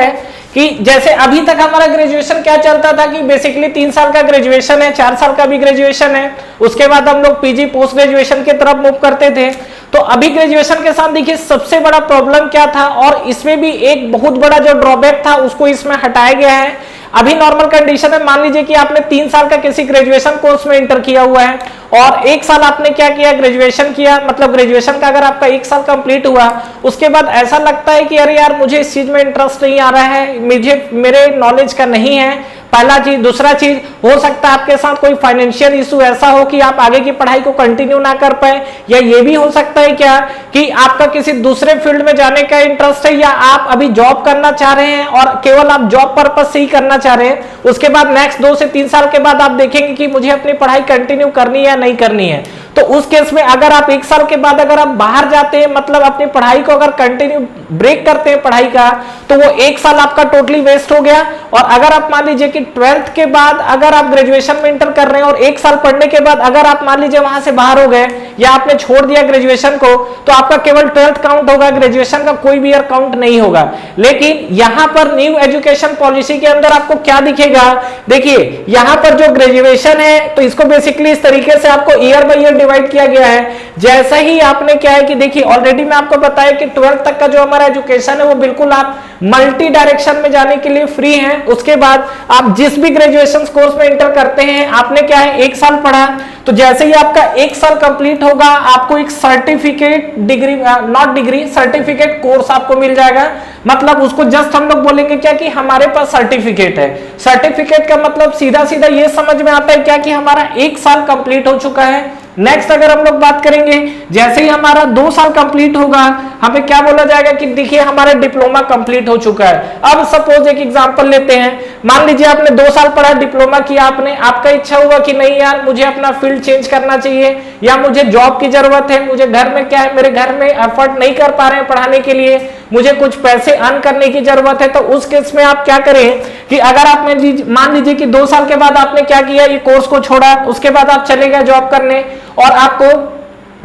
कि जैसे अभी तक हमारा ग्रेजुएशन क्या चलता था कि बेसिकली 3 साल का ग्रेजुएशन है, 4 साल का भी ग्रेजुएशन है, उसके बाद हम लोग पीजी पोस्ट ग्रेजुएशन की तरफ मूव करते थे। तो अभी ग्रेजुएशन के साथ देखिए सबसे बड़ा प्रॉब्लम क्या था, और इसमें भी एक बहुत बड़ा जो ड्रॉबैक था उसको इसमें हटाया गया है। अभी नॉर्मल कंडीशन में मान लीजिए कि आपने 3 साल का किसी ग्रेजुएशन कोर्स में इंटर किया हुआ है और 1 साल आपने क्या किया, ग्रेजुएशन किया, मतलब ग्रेजुएशन का अगर आपका 1 साल कंप्लीट हुआ, उसके बाद ऐसा लगता है कि अरे यार मुझे इस चीज में इंटरेस्ट नहीं आ रहा है, मुझे मेरे नॉलेज का नहीं है, पहला चीज। दूसरा चीज, हो सकता है आपके साथ कोई फाइनेंशियल इशू ऐसा हो कि आप आगे की पढ़ाई को कंटिन्यू ना कर पाए, या ये भी हो सकता है क्या कि आपका किसी दूसरे फील्ड में जाने का इंटरेस्ट है, या आप अभी जॉब करना चाह रहे हैं और केवल आप जॉब पर्पस से ही करना चाह रहे हैं। उसके बाद नेक्स्ट 2 से 3 साल के बाद आप देखेंगे कि मुझे अपनी पढ़ाई कंटिन्यू करनी है या नहीं करनी है। तो उस केस में अगर आप 1 साल के बाद अगर आप बाहर जाते हैं, मतलब अपनी पढ़ाई को अगर कंटिन्यू ब्रेक करते हैं पढ़ाई का, तो वो 1 साल आपका टोटली वेस्ट हो गया। और अगर आप मान लीजिए कि 12th के बाद अगर आप ग्रेजुएशन में इंटर कर रहे हैं और 1 साल पढ़ने के बाद अगर आप मान लीजिए वहां से बाहर हो गए या आपने छोड़ दिया ग्रेजुएशन को, तो आपका केवल 12th काउंट होगा, ग्रेजुएशन का कोई भी ईयर काउंट नहीं होगा। लेकिन यहां पर न्यू एजुकेशन पॉलिसी के अंदर आपको क्या दिखेगा, देखिए यहां पर जो ग्रेजुएशन है तो इसको बेसिकली इस तरीके से आपको ईयर बाय ईयर डिवाइड किया गया है। जैसा ही आपने क्या है कि देखिए ऑलरेडी मैं आपको बताया कि 12th तक का जो हमारा एजुकेशन है वो बिल्कुल आप मल्टी डायरेक्शन में जाने के लिए फ्री है। उसके बाद आप जिस भी ग्रेजुएशन कोर्स में इंटर करते हैं, आपने क्या है 1 साल पढ़ा, तो जैसे ही आपका 1 साल कंप्लीट होगा आपको एक certificate degree, not degree, certificate course आपको मिल जाएगा। मतलब उसको जस्ट हम लोग बोलेंगे क्या कि हमारे पास सर्टिफिकेट है। सर्टिफिकेट का मतलब सीधा सीधा ये समझ में आता है क्या कि हमारा 1 साल कंप्लीट हो चुका है, नेक्स्ट अगर हम लोग बात करेंगे, जैसे ही हमारा 2 साल कंप्लीट होगा, हमें क्या बोला जाएगा कि देखिए हमारा डिप्लोमा कंप्लीट हो चुका है। अब सपोज एक एग्जांपल लेते हैं, मान लीजिए आपने 2 साल पढ़ा, डिप्लोमा किया आपने, आपका इच्छा हुआ कि नहीं यार मुझे अपना फील्ड चेंज करना चाहिए या मुझे जॉब की जरूरत है, मुझे घर में क्या है, मेरे घर में एफर्ट नहीं कर पा रहे हैं पढ़ाने के लिए, मुझे कुछ पैसे अर्न करने की जरूरत है। तो उस केस में आप क्या करें कि अगर आप मान लीजिए कि 2 साल के बाद आपने क्या किया, ये कोर्स को छोड़ा, उसके बाद आप चले गए जॉब करने और आपको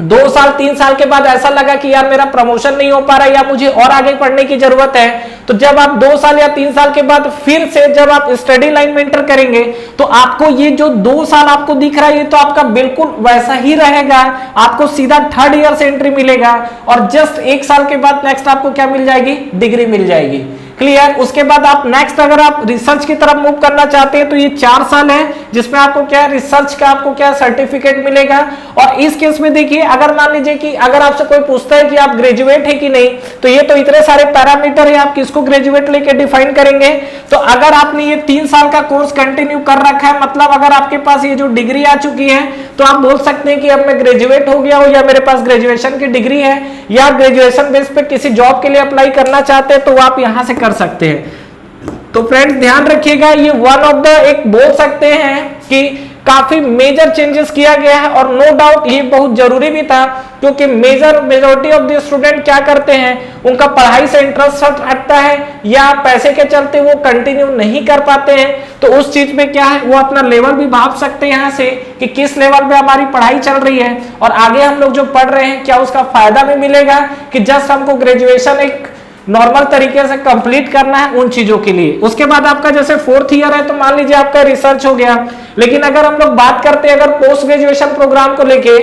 2 साल 3 साल के बाद ऐसा लगा कि यार मेरा प्रमोशन नहीं हो पा रहा या मुझे और आगे पढ़ने की जरूरत है। तो जब आप 2 साल या 3 साल के बाद फिर से जब आप स्टडी लाइन में एंटर करेंगे तो आपको ये जो 2 साल आपको दिख रहा है ये तो आपका बिल्कुल वैसा ही रहेगा, आपको सीधा 3rd ईयर से एंट्री मिलेगा और जस्ट 1 साल के बाद नेक्स्ट आपको क्या मिल जाएगी, डिग्री मिल जाएगी। क्लियर। उसके बाद आप नेक्स्ट अगर आप रिसर्च की तरफ मूव करना चाहते हैं तो ये 4 साल है जिसमें आपको क्या रिसर्च का आपको क्या सर्टिफिकेट मिलेगा। और इस केस में देखिए अगर मान लीजिए कि अगर आपसे कोई पूछता है कि आप ग्रेजुएट है कि नहीं, तो ये तो इतने सारे पैरामीटर है, आप किसको ग्रेजुएट लेके डिफाइन करेंगे। तो अगर आपने ये 3 साल का कोर्स कंटिन्यू कर रखा है, मतलब अगर आपके पास ये जो डिग्री आ चुकी है तो आप बोल सकते हैं कि अब मैं ग्रेजुएट हो गया हूं या मेरे पास ग्रेजुएशन की डिग्री है या ग्रेजुएशन बेस पे किसी जॉब के लिए अप्लाई करना चाहते हैं तो आप यहां से कर सकते हैं। तो फ्रेंड्स ध्यान रखिएगा, ये वन ऑफ द एक बोल सकते हैं कि काफी मेजर चेंजेस किया गया है और नो डाउट ये बहुत जरूरी भी था क्योंकि मेजॉरिटी ऑफ द स्टूडेंट क्या करते हैं, उनका पढ़ाई से इंटरेस्ट हटता है या पैसे के चलते वो कंटिन्यू नहीं कर पाते हैं। तो उस चीज में क्या है वो अपना लेवल भी भाप सकते हैं यहाँ से कि किस लेवल पे हमारी पढ़ाई चल रही है और आगे हम लोग जो पढ़ रहे हैं क्या उसका फायदा भी मिलेगा कि जस्ट हमको ग्रेजुएशन एक नॉर्मल तरीके से कंप्लीट करना है उन चीजों के लिए। उसके बाद आपका जैसे 4th ईयर है तो मान लीजिए आपका रिसर्च हो गया, लेकिन अगर हम लोग बात करते हैं अगर पोस्ट ग्रेजुएशन प्रोग्राम को लेके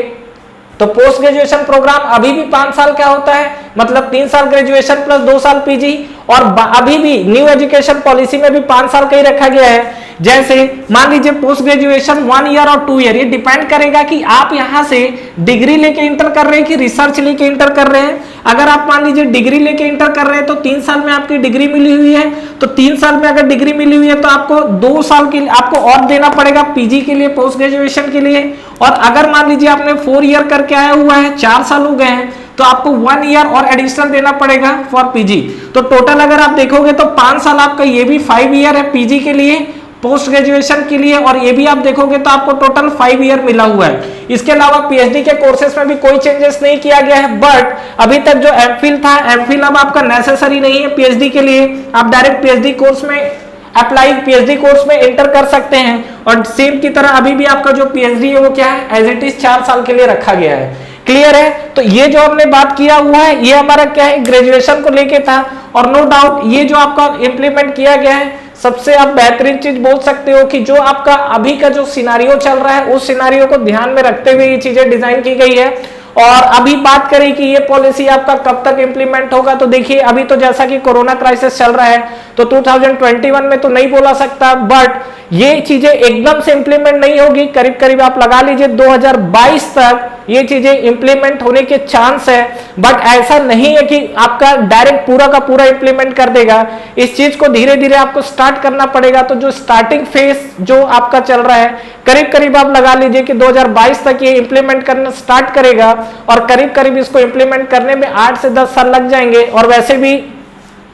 तो पोस्ट ग्रेजुएशन प्रोग्राम अभी भी 5 साल का होता है, मतलब 3 साल ग्रेजुएशन प्लस 2 साल पीजी और अभी भी न्यू एजुकेशन पॉलिसी में भी 5 साल का ही रखा गया है। जैसे मान लीजिए पोस्ट ग्रेजुएशन 1 ईयर और 2 ईयर, ये डिपेंड करेगा कि आप यहां से डिग्री लेके इंटर कर रहे हैं कि रिसर्च लेके इंटर कर रहे हैं। अगर आप मान लीजिए डिग्री लेके इंटर कर रहे हैं तो 3 साल में आपकी डिग्री मिली हुई है, तो 3 साल में अगर डिग्री मिली हुई है तो आपको 2 साल के लिए आपको और देना पड़ेगा पीजी के लिए, पोस्ट ग्रेजुएशन के लिए। और अगर मान लीजिए आपने 4 ईयर करके आया हुआ है, 4 साल हो गए हैं, तो आपको 1 ईयर और एडिशनल देना पड़ेगा फॉर पीजी। तो टोटल अगर आप देखोगे तो 5 साल आपका ये भी 5 ईयर है पीजी के लिए, पोस्ट ग्रेजुएशन के लिए, और ये भी आप देखोगे तो आपको टोटल 5 ईयर मिला हुआ है। इसके अलावा पीएचडी के कोर्सेज में भी कोई चेंजेस नहीं किया गया है, बट अभी तक जो एमफिल था, एमफिल अब आपका नेसेसरी नहीं है पीएचडी के लिए, आप डायरेक्ट पीएचडी कोर्स में अप्लाई पीएचडी कोर्स में एंटर कर सकते हैं। और सेम की तरह अभी भी आपका जो पीएचडी है वो क्या है, एज इट इज 4 साल के लिए रखा गया है। क्लियर है। तो ये जो हमने बात किया हुआ है ये हमारा क्या है, ग्रेजुएशन को लेके था। और नो डाउट ये जो आपका इंप्लीमेंट किया गया है सबसे आप बेहतरीन चीज बोल सकते हो कि जो आपका अभी का जो सिनारियो चल रहा है उस सिनारियो को ध्यान में रखते हुए ये चीजें डिजाइन की गई है। और अभी बात करें कि ये पॉलिसी आपका कब तक इंप्लीमेंट होगा, तो देखिए अभी तो जैसा कि कोरोना क्राइसिस चल रहा है तो 2021 में तो नहीं बोला सकता, बट ये चीजें एकदम से इंप्लीमेंट नहीं होगी, करीब करीब आप लगा लीजिए 2022 तक ये चीजें इंप्लीमेंट होने के चांस है। बट ऐसा नहीं है कि आपका डायरेक्ट पूरा का पूरा इंप्लीमेंट कर देगा, इस चीज को धीरे धीरे आपको स्टार्ट करना पड़ेगा। तो जो स्टार्टिंग फेज जो आपका चल रहा है करीब करीब आप लगा लीजिए कि 2022 तक ये इंप्लीमेंट करना स्टार्ट करेगा और करीब करीब इसको इंप्लीमेंट करने में 8 से 10 साल लग जाएंगे। और वैसे भी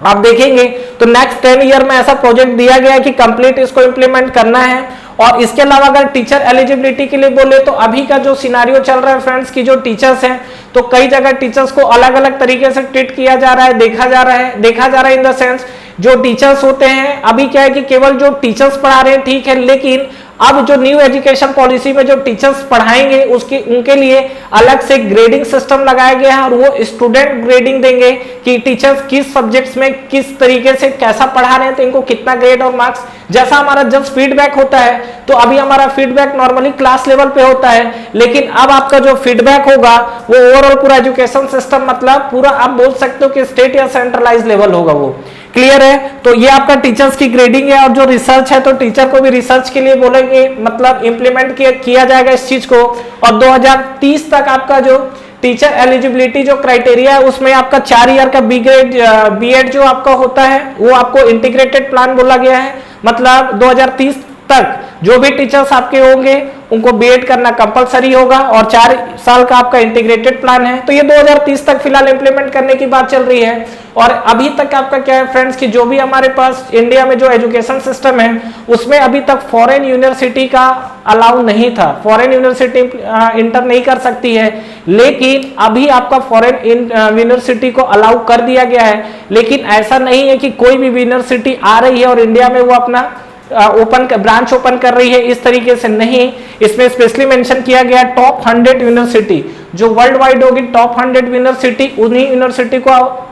आप देखेंगे तो नेक्स्ट 10 ईयर में ऐसा प्रोजेक्ट दिया गया है कि कंप्लीट इसको इंप्लीमेंट करना है। और इसके अलावा अगर टीचर एलिजिबिलिटी के लिए बोले तो अभी का जो सिनारियो चल रहा है फ्रेंड्स की जो टीचर्स हैं तो कई जगह टीचर्स को अलग अलग तरीके से ट्रीट किया जा रहा है, देखा जा रहा है इन द सेंस जो टीचर्स होते हैं अभी क्या है कि केवल जो टीचर्स पढ़ा रहे हैं ठीक है, लेकिन अब जो न्यू एजुकेशन पॉलिसी में जो टीचर्स पढ़ाएंगे उनके लिए अलग से ग्रेडिंग सिस्टम लगाया गया है और वो स्टूडेंट ग्रेडिंग देंगे कि टीचर्स किस सब्जेक्ट्स में किस तरीके से कैसा पढ़ा रहे हैं तो इनको कितना ग्रेड और मार्क्स। जैसा हमारा जब फीडबैक होता है तो अभी हमारा फीडबैक नॉर्मली क्लास लेवल पे होता है, लेकिन अब आपका जो फीडबैक होगा वो ओवरऑल पूरा एजुकेशन सिस्टम मतलब पूरा आप बोल सकते हो कि स्टेट या सेंट्रलाइज लेवल होगा वो। क्लियर है। तो ये आपका टीचर्स की ग्रेडिंग है और जो रिसर्च है तो टीचर को भी रिसर्च के लिए बोलेंगे, मतलब इंप्लीमेंट किया जाएगा इस चीज को। और 2030 तक आपका जो टीचर एलिजिबिलिटी जो क्राइटेरिया है उसमें आपका 4 ईयर का बीएड जो आपका होता है वो आपको इंटीग्रेटेड प्लान बोला गया है, मतलब 2030 तक जो भी टीचर्स आपके होंगे उनको बीएड करना कंपलसरी होगा और 4 साल का आपका इंटीग्रेटेड प्लान है। तो ये 2030 तक फिलहाल इंप्लीमेंट करने की बात चल रही है। और अभी तक आपका क्या है फ्रेंड्स कि जो भी हमारे पास इंडिया में जो एजुकेशन सिस्टम है उसमें अभी तक फॉरेन यूनिवर्सिटी का अलाउ नहीं था, फॉरेन यूनिवर्सिटी इंटर नहीं कर सकती है, लेकिन अभी आपका फॉरेन यूनिवर्सिटी को अलाउ कर दिया गया है। लेकिन ऐसा नहीं है कि कोई भी यूनिवर्सिटी आ रही है और इंडिया में वो अपना ब्रांच ओपन कर रही है, इस तरीके से नहीं। इसमें स्पेशली मेंशन किया गया टॉप 100 यूनिवर्सिटी जो वर्ल्ड वाइड होगी, टॉप 100 यूनिवर्सिटी, उन्हीं यूनिवर्सिटी को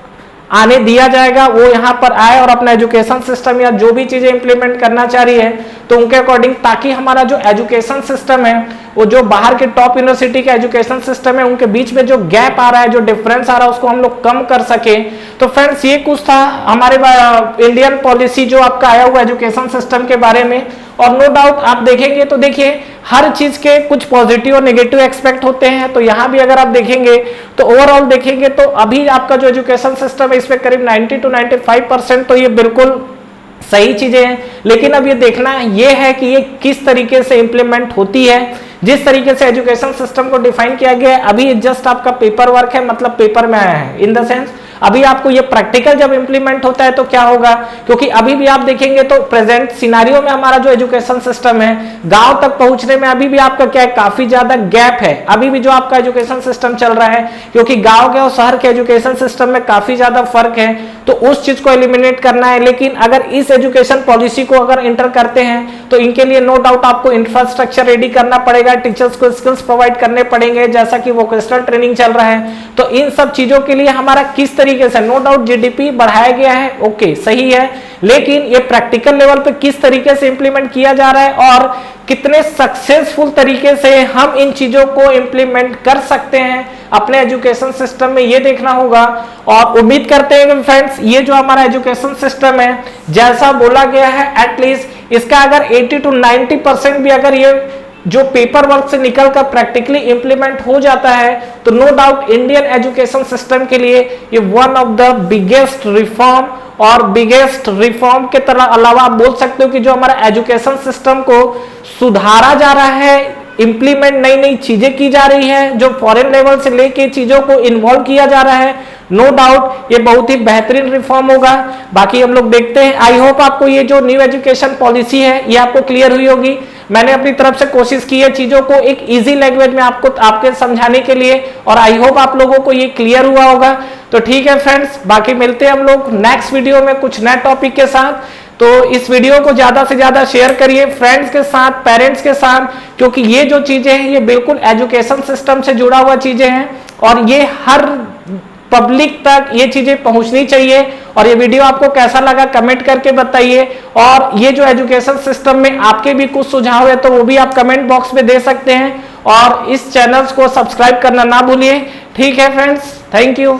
आने दिया जाएगा, वो यहाँ पर आए और अपना एजुकेशन सिस्टम या जो भी चीजें इंप्लीमेंट करना चाह रही है तो उनके अकॉर्डिंग, ताकि हमारा जो एजुकेशन सिस्टम है वो जो बाहर के टॉप यूनिवर्सिटी का एजुकेशन सिस्टम है उनके बीच में जो गैप आ रहा है, जो डिफरेंस आ रहा है, उसको हम लोग कम कर सके। तो फ्रेंड्स ये कुछ था हमारे इंडियन पॉलिसी जो आपका आया हुआ एजुकेशन सिस्टम के बारे में। और नो डाउट आप देखेंगे तो देखिए हर चीज के कुछ पॉजिटिव और नेगेटिव एक्सपेक्ट होते हैं। तो यहाँ भी अगर आप देखेंगे तो ओवरऑल देखेंगे तो अभी आपका जो एजुकेशन सिस्टम है इसमें करीब 90 to 95% तो ये बिल्कुल सही चीजें हैं। लेकिन अब ये देखना ये है कि ये किस तरीके से इंप्लीमेंट होती है। जिस तरीके से एजुकेशन सिस्टम को डिफाइन किया गया है अभी जस्ट आपका पेपर वर्क है, मतलब पेपर में आया है, इन द सेंस अभी आपको ये प्रैक्टिकल जब इंप्लीमेंट होता है तो क्या होगा, क्योंकि अभी भी आप देखेंगे तो प्रेजेंट सिनारियो में हमारा जो एजुकेशन सिस्टम है गांव तक पहुंचने में अभी भी आपका क्या है, काफी ज्यादा गैप है। अभी भी जो आपका एजुकेशन सिस्टम चल रहा है, क्योंकि गांव के और शहर के एजुकेशन सिस्टम में काफी ज्यादा फर्क है, तो उस चीज को एलिमिनेट करना है। लेकिन अगर इस एजुकेशन पॉलिसी को अगर इंटर करते हैं तो इनके लिए नो डाउट आपको इंफ्रास्ट्रक्चर रेडी करना पड़ेगा, टीचर्स को स्किल्स प्रोवाइड करने पड़ेंगे, जैसा कि वोकेशनल ट्रेनिंग चल रहा है। तो इन सब चीजों के लिए हमारा किस तरीके से, नो डाउट जीडीपी बढ़ाया गया है, ओके सही है, लेकिन ये प्रैक्टिकल लेवल पे किस तरीके से इंप्लीमेंट किया जा रहा है और कितने सक्सेसफुल तरीके से हम इन चीजों को इंप्लीमेंट कर सकते हैं अपने एजुकेशन सिस्टम में, ये देखना होगा। और उम्मीद करते हैं कि फ्रेंड्स ये जो हमारा एजुकेशन सिस्टम है जैसा बोला गया है, एटलीस्ट इसका अगर 80 to 90% भी अगर ये जो पेपर वर्क से निकलकर प्रैक्टिकली इंप्लीमेंट हो जाता है तो no doubt Indian education system के लिए ये one of the biggest reform और बिगेस्ट रिफॉर्म के तरह अलावा आप बोल सकते हो कि जो हमारा एजुकेशन सिस्टम को सुधारा जा रहा है, इंप्लीमेंट नई नई चीजें की जा रही है, जो फॉरेन लेवल से लेके चीजों को इन्वॉल्व किया जा रहा है, नो डाउट ये बहुत ही बेहतरीन रिफॉर्म होगा। बाकी हम लोग देखते हैं। आई होप आपको ये जो न्यू एजुकेशन पॉलिसी है ये आपको क्लियर हुई होगी। मैंने अपनी तरफ से कोशिश की है चीजों को एक इजी लैंग्वेज में आपके समझाने के लिए, और आई होप आप लोगों को ये क्लियर हुआ होगा। तो ठीक है फ्रेंड्स, बाकी मिलते हैं हम लोग नेक्स्ट वीडियो में कुछ नए टॉपिक के साथ। तो इस वीडियो को ज्यादा से ज्यादा शेयर करिए फ्रेंड्स के साथ, पेरेंट्स के साथ, क्योंकि ये जो चीजें हैं ये बिल्कुल एजुकेशन सिस्टम से जुड़ा हुआ चीजें हैं और ये हर पब्लिक तक ये चीजें पहुंचनी चाहिए। और ये वीडियो आपको कैसा लगा कमेंट करके बताइए, और ये जो एजुकेशन सिस्टम में आपके भी कुछ सुझाव है तो वो भी आप कमेंट बॉक्स में दे सकते हैं, और इस चैनल को सब्सक्राइब करना ना भूलिए। ठीक है फ्रेंड्स, थैंक यू।